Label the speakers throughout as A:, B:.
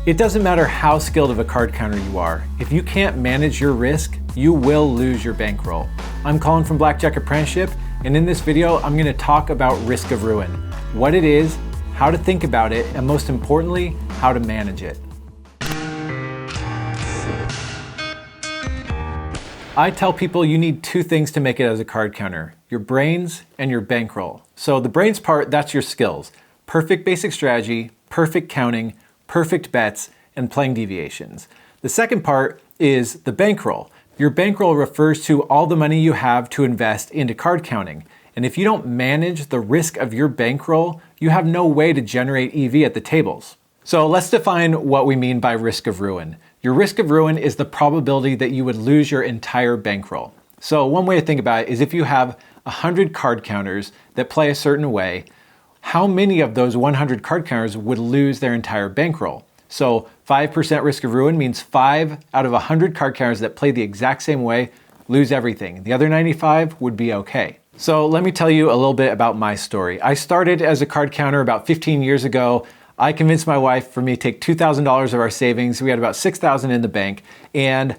A: It doesn't matter how skilled of a card counter you are. If you can't manage your risk, you will lose your bankroll. I'm Colin from Blackjack Apprenticeship, and in this video, I'm going to talk about risk of ruin, what it is, how to think about it, and most importantly, how to manage it. I tell people you need two things to make it as a card counter, your brains and your bankroll. So the brains part, that's your skills. Perfect basic strategy, perfect counting, perfect bets, and playing deviations. The second part is the bankroll. Your bankroll refers to all the money you have to invest into card counting. And if you don't manage the risk of your bankroll, you have no way to generate EV at the tables. So let's define what we mean by risk of ruin. Your risk of ruin is the probability that you would lose your entire bankroll. So one way to think about it is if you have 100 card counters that play a certain way, how many of those 100 card counters would lose their entire bankroll? So 5% risk of ruin means 5 out of 100 card counters that play the exact same way lose everything. The other 95 would be okay. So let me tell you a little bit about my story. I started as a card counter about 15 years ago. I convinced my wife for me to take $2,000 of our savings. We had about $6,000 in the bank. And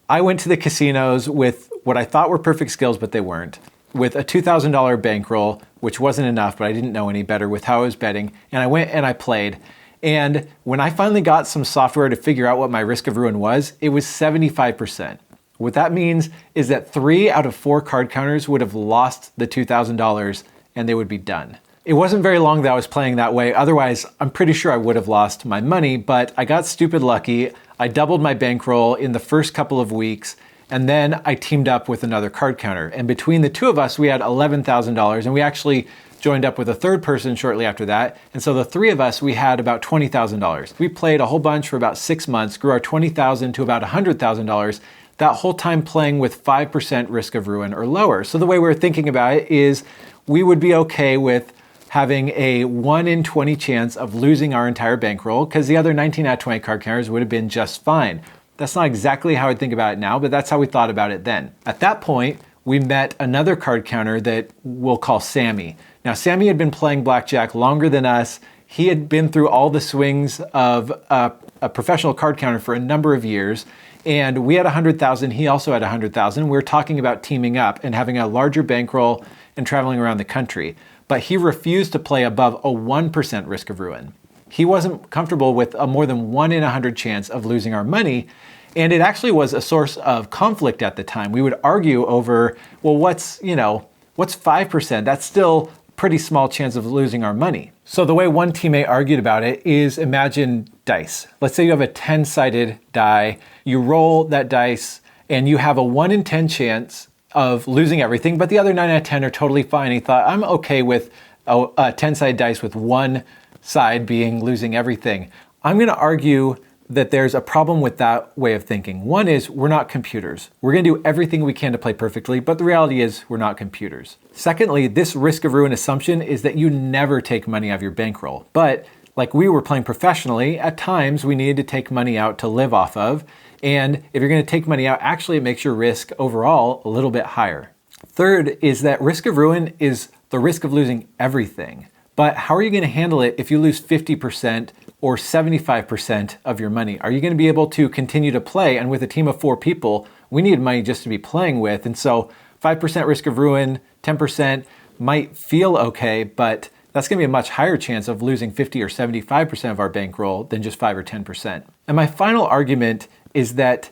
A: I went to the casinos with what I thought were perfect skills, but they weren't. With a $2,000 bankroll, which wasn't enough, but I didn't know any better with how I was betting. And I went and I played. And when I finally got some software to figure out what my risk of ruin was, it was 75%. What that means is that 3 out of 4 card counters would have lost the $2,000 and they would be done. It wasn't very long that I was playing that way. Otherwise, I'm pretty sure I would have lost my money, but I got stupid lucky. I doubled my bankroll in the first couple of weeks, and then I teamed up with another card counter. And between the two of us, we had $11,000, and we actually joined up with a third person shortly after that. And so the three of us, we had about $20,000. We played a whole bunch for about 6 months, grew our $20,000 to about $100,000, that whole time playing with 5% risk of ruin or lower. So the way we're thinking about it is we would be okay with having a 1 in 20 chance of losing our entire bankroll because the other 19 out of 20 card counters would have been just fine. That's not exactly how I think about it now, but that's how we thought about it then. At that point, we met another card counter that we'll call Sammy. Now, Sammy had been playing blackjack longer than us. He had been through all the swings of a professional card counter for a number of years. And we had 100,000, he also had 100,000. We were talking about teaming up and having a larger bankroll and traveling around the country. But he refused to play above a 1% risk of ruin. He wasn't comfortable with a more than 1 in 100 chance of losing our money. And it actually was a source of conflict at the time. We would argue over, well, what's 5%? That's still a pretty small chance of losing our money. So the way one teammate argued about it is imagine dice. Let's say you have a 10-sided die. You roll that dice and you have a 1 in 10 chance of losing everything, but the other 9 out of 10 are totally fine. He thought, I'm okay with a 10-sided dice with one side being losing everything. I'm going to argue that there's a problem with that way of thinking. One is we're not computers. We're going to do everything we can to play perfectly, but the reality is we're not computers. Secondly, this risk of ruin assumption is that you never take money out of your bankroll. But like we were playing professionally, at times we needed to take money out to live off of. And if you're going to take money out, actually it makes your risk overall a little bit higher. Third is that risk of ruin is the risk of losing everything. But how are you going to handle it if you lose 50% or 75% of your money? Are you going to be able to continue to play? And with a team of 4 people, we need money just to be playing with. And so 5% risk of ruin, 10% might feel okay, but that's going to be a much higher chance of losing 50 or 75% of our bankroll than just 5 or 10%. And my final argument is that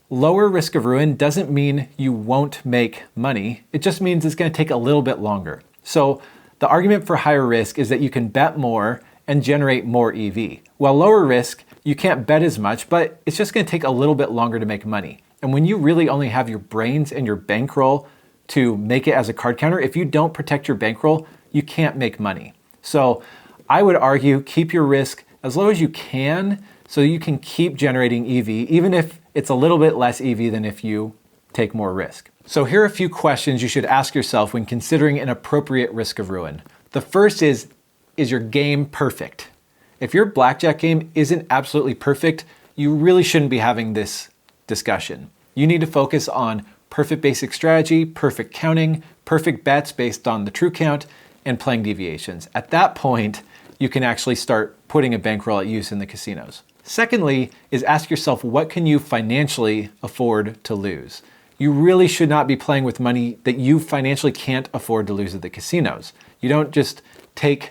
A: lower risk of ruin doesn't mean you won't make money. It just means it's going to take a little bit longer. So the argument for higher risk is that you can bet more and generate more EV. While lower risk, you can't bet as much, but it's just going to take a little bit longer to make money. And when you really only have your brains and your bankroll to make it as a card counter, if you don't protect your bankroll, you can't make money. So I would argue keep your risk as low as you can so you can keep generating EV, even if it's a little bit less EV than if you take more risk. So here are a few questions you should ask yourself when considering an appropriate risk of ruin. The first is your game perfect? If your blackjack game isn't absolutely perfect, you really shouldn't be having this discussion. You need to focus on perfect basic strategy, perfect counting, perfect bets based on the true count, and playing deviations. At that point, you can actually start putting a bankroll at use in the casinos. Secondly, is ask yourself, what can you financially afford to lose? You really should not be playing with money that you financially can't afford to lose at the casinos. You don't just take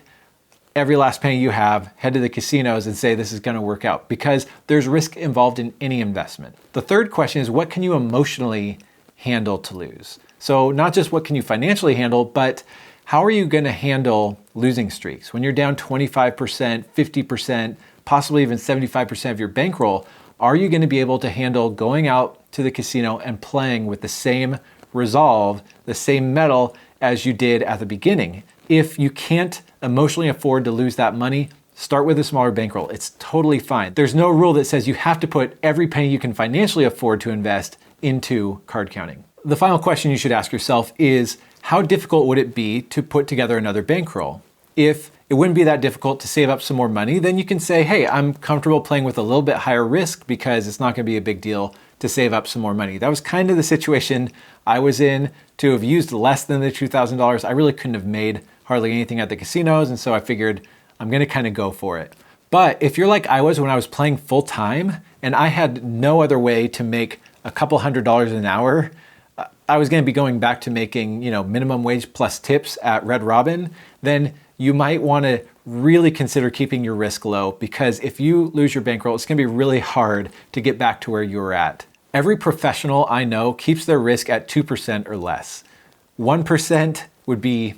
A: every last penny you have, head to the casinos and say this is going to work out, because there's risk involved in any investment. The third question is, what can you emotionally handle to lose? So not just what can you financially handle, but how are you going to handle losing streaks? When you're down 25%, 50%, possibly even 75% of your bankroll, are you going to be able to handle going out to the casino and playing with the same resolve, the same mettle as you did at the beginning? If you can't emotionally afford to lose that money, start with a smaller bankroll. It's totally fine. There's no rule that says you have to put every penny you can financially afford to invest into card counting. The final question you should ask yourself is, how difficult would it be to put together another bankroll? If it wouldn't be that difficult to save up some more money, then you can say, hey, I'm comfortable playing with a little bit higher risk because it's not going to be a big deal to save up some more money. That was kind of the situation I was in. To have used less than the $2,000, I really couldn't have made hardly anything at the casinos, and so I figured I'm going to kind of go for it. But if you're like I was when I was playing full time and I had no other way to make a couple $100s an hour, I was going to be going back to making, minimum wage plus tips at Red Robin, then you might want to really consider keeping your risk low, because if you lose your bankroll, it's going to be really hard to get back to where you were at. Every professional I know keeps their risk at 2% or less. 1% would be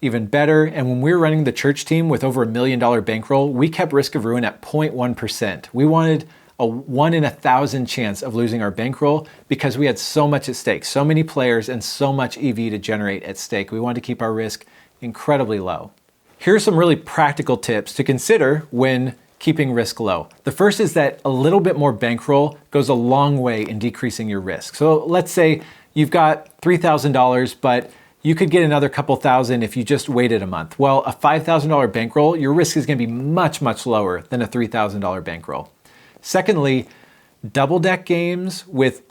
A: even better. And when we were running the church team with over $1 million bankroll, we kept risk of ruin at 0.1%. We wanted a 1 in 1,000 chance of losing our bankroll because we had so much at stake, so many players and so much EV to generate at stake. We wanted to keep our risk incredibly low. Here are some really practical tips to consider when keeping risk low. The first is that a little bit more bankroll goes a long way in decreasing your risk. So let's say you've got $3,000, but you could get another couple thousand if you just waited a month. Well, a $5,000 bankroll, your risk is going to be much, much lower than a $3,000 bankroll. Secondly, double deck games with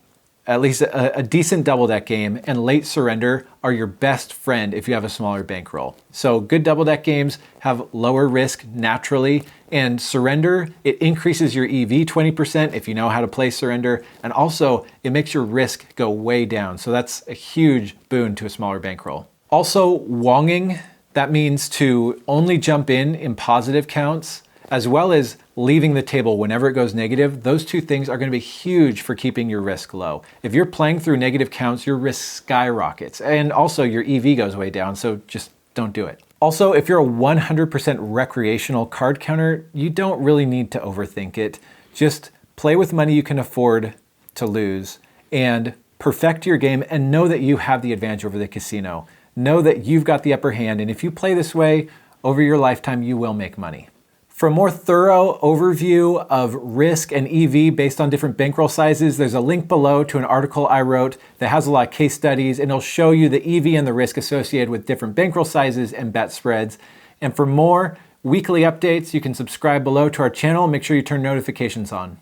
A: at least a decent double deck game and late surrender are your best friend if you have a smaller bankroll. So good double deck games have lower risk naturally, and surrender, it increases your EV 20% if you know how to play surrender, and also it makes your risk go way down. So that's a huge boon to a smaller bankroll. Also, wonging, that means to only jump in positive counts, as well as leaving the table whenever it goes negative. Those two things are going to be huge for keeping your risk low. If you're playing through negative counts, your risk skyrockets, and also your EV goes way down, so just don't do it. Also, if you're a 100% recreational card counter, you don't really need to overthink it. Just play with money you can afford to lose and perfect your game, and know that you have the advantage over the casino. Know that you've got the upper hand, and if you play this way over your lifetime, you will make money. For a more thorough overview of risk and EV based on different bankroll sizes, there's a link below to an article I wrote that has a lot of case studies, and it'll show you the EV and the risk associated with different bankroll sizes and bet spreads. And for more weekly updates, you can subscribe below to our channel. Make sure you turn notifications on.